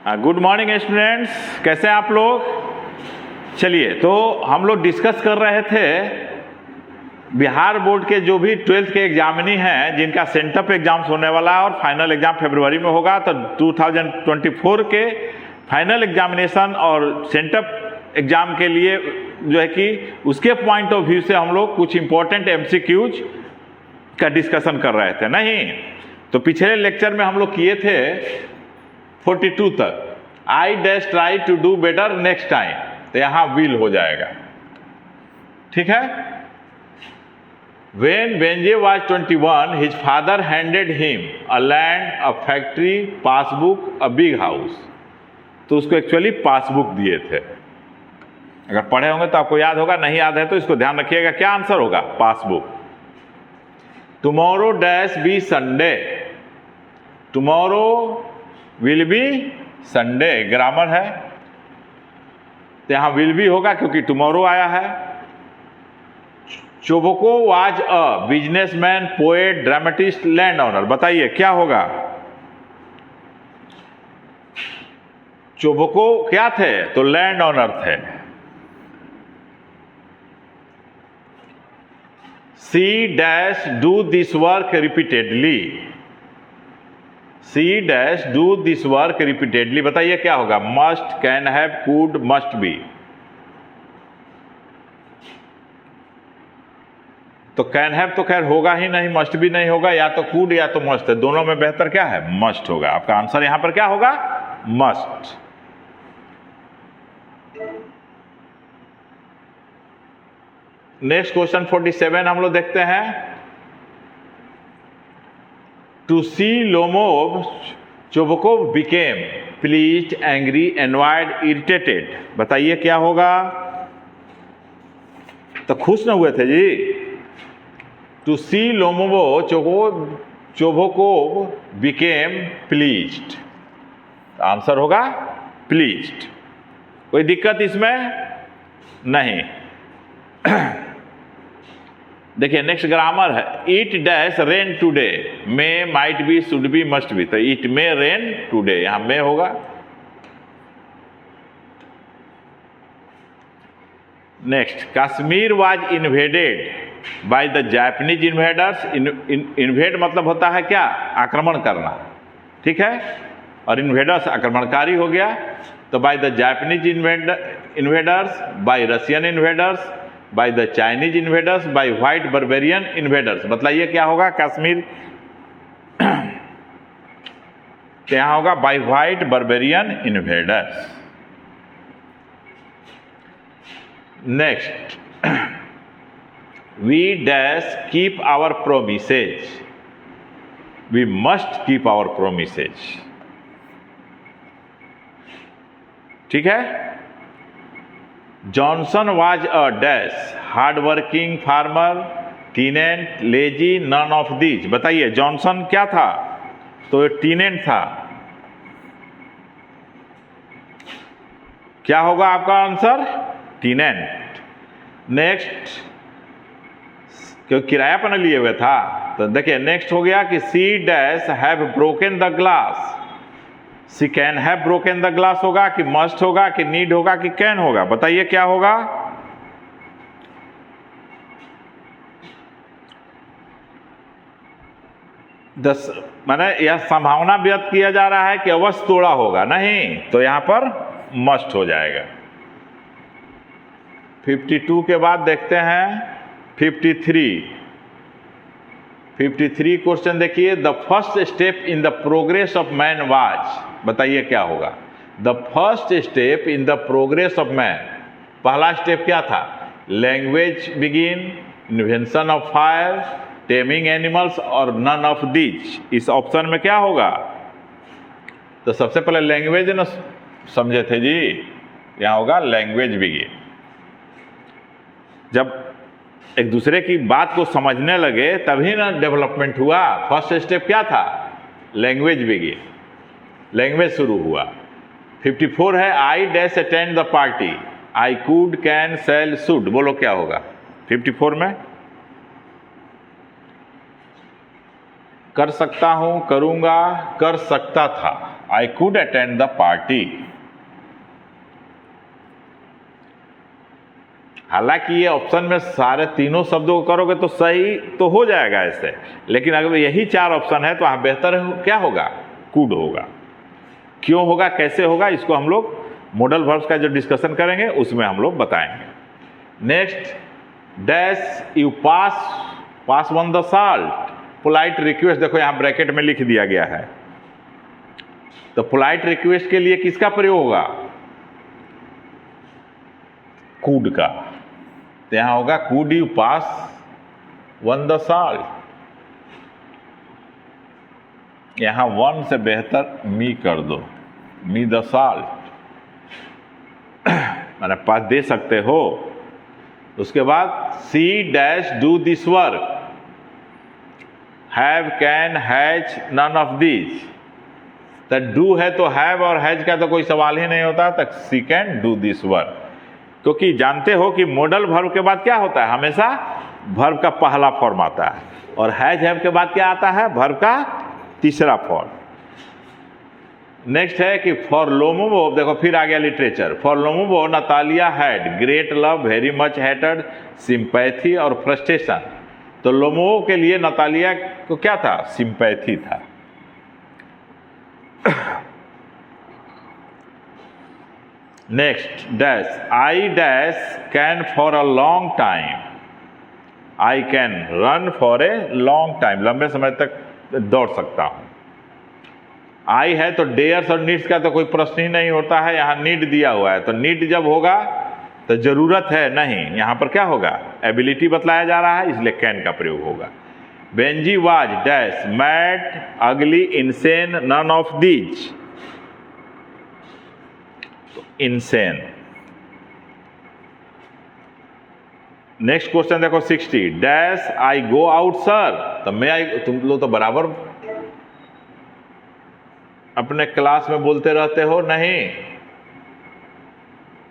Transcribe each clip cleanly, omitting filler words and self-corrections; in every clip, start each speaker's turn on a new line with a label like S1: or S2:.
S1: Good morning students, कैसे हैं आप लोग। चलिए, तो हम लोग डिस्कस कर रहे थे बिहार बोर्ड के जो भी 12th के एग्जामिनी हैं, जिनका सेंटअप एग्जाम्स होने वाला है और फाइनल एग्जाम फरवरी में होगा। तो 2024 के फाइनल एग्जामिनेशन और सेंटअप एग्जाम के लिए जो है कि उसके पॉइंट ऑफ व्यू से हम लोग कुछ इंपॉर्टेंट MCQs का डिस्कशन कर रहे थे। नहीं तो पिछले लेक्चर में हम लोग किए थे 42 तक, I dash try to do better next time, तो यहां विल हो जाएगा। ठीक है। When Benjy was 21, his father handed him a land, a factory, passbook, a big house. तो उसको एक्चुअली पासबुक दिए थे। अगर पढ़े होंगे तो आपको याद होगा, नहीं याद है तो इसको ध्यान रखिएगा। क्या आंसर होगा? Passbook. Tomorrow dash be Sunday, tomorrow will be Sunday, grammar है तो यहां विल बी होगा क्योंकि टुमारो आया है। Chubukov was a businessman, poet, dramatist, land owner. बताइए क्या होगा? चोबको क्या थे? तो लैंड ओनर थे। C dash do this work repeatedly, C dash do this work repeatedly. बताइए क्या होगा? Must, can have, could, must be. तो कैन हैव तो खैर होगा ही नहीं, मस्ट भी नहीं होगा, या तो कुड या तो मस्ट है। दोनों में बेहतर क्या है? मस्ट होगा। आपका आंसर यहां पर क्या होगा? मस्ट। नेक्स्ट क्वेश्चन 47 हम लोग देखते हैं। To see Lomov Chubukov became pleased, angry, annoyed, irritated. बताइए क्या होगा? तो खुश न हुए थे जी। To see Lomov Chubukov became pleased, answer होगा प्लीज्ड। कोई दिक्कत इसमें नहीं। देखिए नेक्स्ट ग्रामर है। It dash rain today, may, might be, should be, must be. तो इट मे रेन टुडे, यहां मे होगा। Next, Kashmir was invaded by the Japanese invaders. Invade मतलब होता है क्या? आक्रमण करना। ठीक है। और इन्वेडर्स आक्रमणकारी हो गया। तो by the Japanese invaders, by Russian invaders, by the Chinese invaders, by white barbarian invaders. बताइए क्या होगा? कश्मीर तो यहां होगा by white barbarian invaders. Next, we dash keep our promises, we must keep our promises. ठीक है। Johnson was a dash, hard working farmer, tenant, lazy, none of these. बताइए Johnson क्या था? तो टीनेंट था। क्या होगा आपका आंसर? टीनेंट। नेक्स्ट, क्यों किराया पर लिए हुए था। तो देखिए नेक्स्ट हो गया कि she dash have broken the glass, she can have broken the glass होगा कि मस्ट होगा कि नीड होगा कि कैन होगा? बताइए क्या होगा? माने यह संभावना व्यक्त किया जा रहा है कि अवश्य तोड़ा होगा, नहीं तो यहां पर मस्ट हो जाएगा। 52 के बाद देखते हैं 53 क्वेश्चन देखिए। The first step in the progress of man was. बताइए क्या होगा? The first step in the progress of man, पहला स्टेप क्या था? Language begin, invention of fire, taming animals और नन ऑफ दीज। इस ऑप्शन में क्या होगा? तो सबसे पहले लैंग्वेज न समझे थे जी, यहां होगा लैंग्वेज बिगिन। जब एक दूसरे की बात को समझने लगे तभी ना डेवलपमेंट हुआ। फर्स्ट स्टेप क्या था? लैंग्वेज बिगिन, लैंग्वेज शुरू हुआ। 54 है। I dash attend the party, I could, can, shall, should. बोलो क्या होगा 54 में? कर सकता हूं, करूंगा, कर सकता था। I could attend the party. हालांकि ये ऑप्शन में सारे तीनों शब्दों को करोगे तो सही तो हो जाएगा ऐसे, लेकिन अगर यही 4 ऑप्शन है तो वहां बेहतर क्या होगा, कुड होगा। क्यों होगा, कैसे होगा, इसको हम लोग मॉडल वर्ब्स का जो डिस्कशन करेंगे उसमें हम लोग बताएंगे। Next, dash you pass one the salt, polite request, देखो यहां ब्रैकेट में लिख दिया गया है। तो पोलाइट रिक्वेस्ट के लिए किसका प्रयोग होगा, कुड का। तो यहां होगा could you pass one the salt, यहां वन से बेहतर मी कर दो, मी द साल्ट, मैंने पास दे सकते हो। उसके बाद she dash do this work, have can has none of these. तो डू है तो हैव और हैज का तो कोई सवाल ही नहीं होता, तक सी कैन डू दिस वर्क। क्योंकि जानते हो कि मॉडल वर्ब के बाद क्या होता है, हमेशा वर्ब का पहला फॉर्म आता है, और हैज हैव के बाद क्या आता है, वर्ब का तीसरा फॉर्म। नेक्स्ट है कि फॉर लोमोवो, देखो फिर आ गया literature. For Lomov Natalia had great love, very much hated, sympathy और फ्रस्ट्रेशन। तो लोमोवो के लिए नतालिया को क्या था, सिंपैथी था। Next, dash I dash can for a long time, I can run for a long time, लंबे समय तक दौड़ सकता हूं। आई है तो डेयर्स और नीड्स का तो कोई प्रश्न ही नहीं होता है, यहां नीड दिया हुआ है, तो नीड जब होगा तो जरूरत है नहीं, यहां पर क्या होगा, एबिलिटी बतलाया जा रहा है, इसलिए कैन का प्रयोग होगा। Benjy was dash mad, ugly, insane, none of these, insane. Next question देखो 60, dash I go out sir, तो मैं आई, तुम लोग तो बराबर अपने क्लास में बोलते रहते हो, नहीं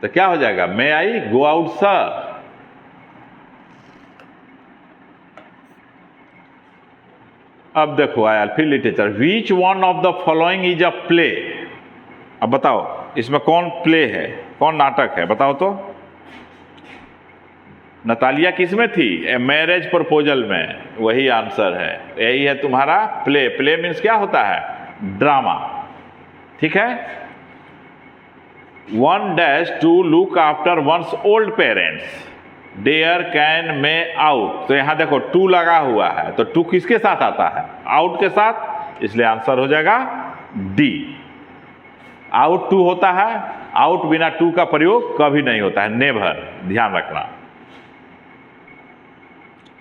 S1: तो क्या हो जाएगा, मे आई गो आउट सर। अब देखो आया फिर literature, which one of the following is a play. अब बताओ इसमें कौन प्ले है, कौन नाटक है, बताओ तो। नतालिया किस में थी, ए मैरिज प्रपोजल में, वही आंसर है, यही है तुम्हारा प्ले। प्ले मीन्स क्या होता है, ड्रामा, ठीक है। One dash to look after one's old parents, dare can may ought. तो यहां देखो टू लगा हुआ है, तो टू किसके साथ आता है, आउट के साथ, इसलिए आंसर हो जाएगा डी। आउट टू होता है, आउट बिना टू का प्रयोग कभी नहीं होता है, नेवर, ध्यान रखना।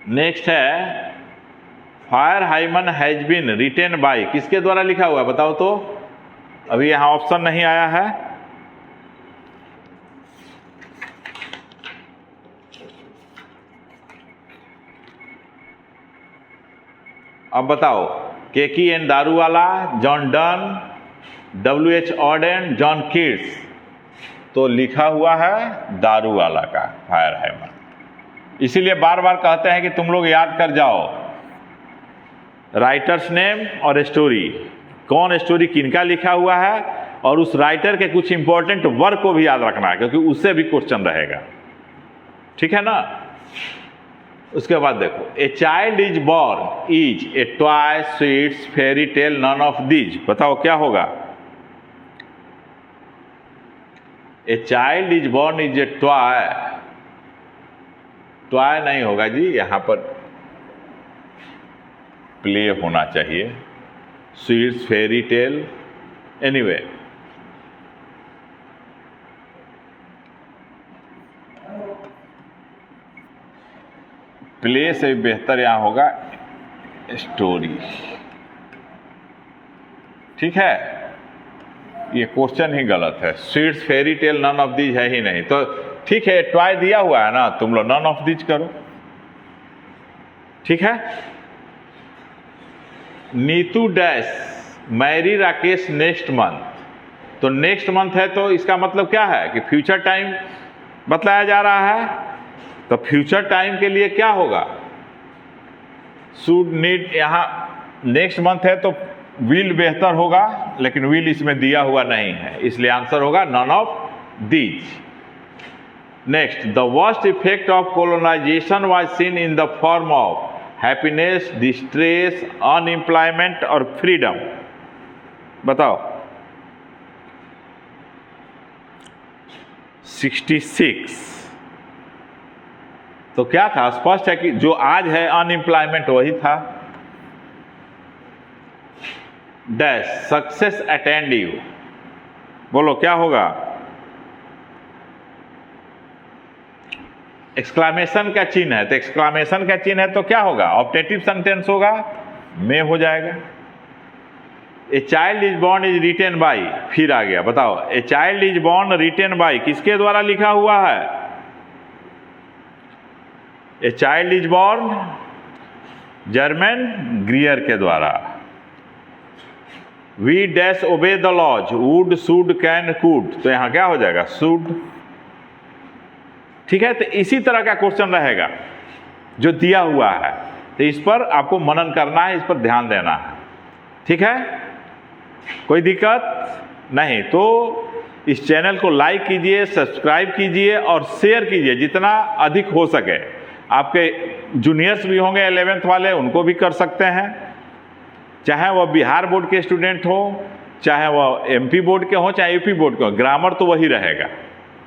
S1: नेक्स्ट है, fire hymn has been written by, किसके द्वारा लिखा हुआ है बताओ तो। अभी यहां ऑप्शन नहीं आया है, अब बताओ। Keki and Daruwalla, John Donne, W.H. Auden, John Keats. तो लिखा हुआ है दारूवाला का फायर हाइमन। इसीलिए बार बार कहते हैं कि तुम लोग याद कर जाओ राइटर्स नेम और स्टोरी, कौन स्टोरी किनका लिखा हुआ है, और उस राइटर के कुछ इंपॉर्टेंट वर्क को भी याद रखना है, क्योंकि उससे भी क्वेश्चन रहेगा, ठीक है ना। उसके बाद देखो, a child is born is a toy, sweets, fairy tale, none of these. बताओ क्या होगा, a child is born is a toy, toy नहीं होगा जी, यहां पर प्ले होना चाहिए, sweets, fairy tale, anyway. Play से बेहतर यहां होगा स्टोरी, ठीक है। ये क्वेश्चन ही गलत है, sweets, fairy tale, none of these है ही नहीं, तो ठीक है टॉय दिया हुआ है ना, तुम लोग नन ऑफ दीज करो, ठीक है। Neetu dash marry Rakesh next month, तो नेक्स्ट मंथ है तो इसका मतलब क्या है कि फ्यूचर टाइम बतलाया जा रहा है, तो फ्यूचर टाइम के लिए क्या होगा, शुड नीड, यहां नेक्स्ट मंथ है तो विल बेहतर होगा, लेकिन विल इसमें दिया हुआ नहीं है, इसलिए आंसर होगा none of these. Next, the worst effect of colonisation was seen in the form of happiness, distress, unemployment और फ्रीडम। बताओ। 66। तो क्या था? स्पष्ट है कि जो आज है अनएम्प्लॉयमेंट वही था। डैश सक्सेस अटेंड यू, बोलो क्या होगा? एक्सक्लामेशन का चिन्ह है, तो एक्सक्लामेशन का चिन्ह है तो क्या होगा? ऑब्जेक्टिव सेंटेंस होगा, में हो जाएगा। A child is born is written by, फिर आ गया। बताओ, a child is born written by किसके द्वारा लिखा हुआ है? A child is born Germaine Greer के द्वारा। We dash obey the laws, would, should, can, could, तो यहां क्या हो जाएगा? शुड। ठीक है, तो इसी तरह का क्वेश्चन रहेगा जो दिया हुआ है, तो इस पर आपको मनन करना है, इस पर ध्यान देना है। ठीक है, कोई दिक्कत नहीं? तो इस चैनल को लाइक कीजिए, सब्सक्राइब कीजिए और शेयर कीजिए जितना अधिक हो सके। आपके जूनियर्स भी होंगे 11th वाले, उनको भी कर सकते हैं, चाहे वह बिहार बोर्ड के स्टूडेंट हो, चाहे वह MP बोर्ड के हो, चाहे UP बोर्ड के हो, ग्रामर तो वही रहेगा।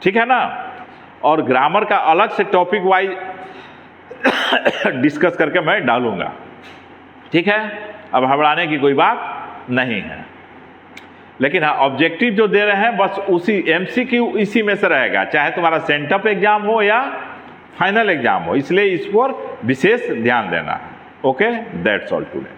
S1: ठीक है ना? और ग्रामर का अलग से टॉपिक वाइज डिस्कस करके मैं डालूंगा। ठीक है, अब घबराने की कोई बात नहीं है। लेकिन हाँ, ऑब्जेक्टिव जो दे रहे हैं बस उसी MCQ इसी में से रहेगा, चाहे तुम्हारा सेंटअप एग्जाम हो या फाइनल एग्जाम हो, इसलिए इस पर विशेष ध्यान देना है। Okay, that's all today.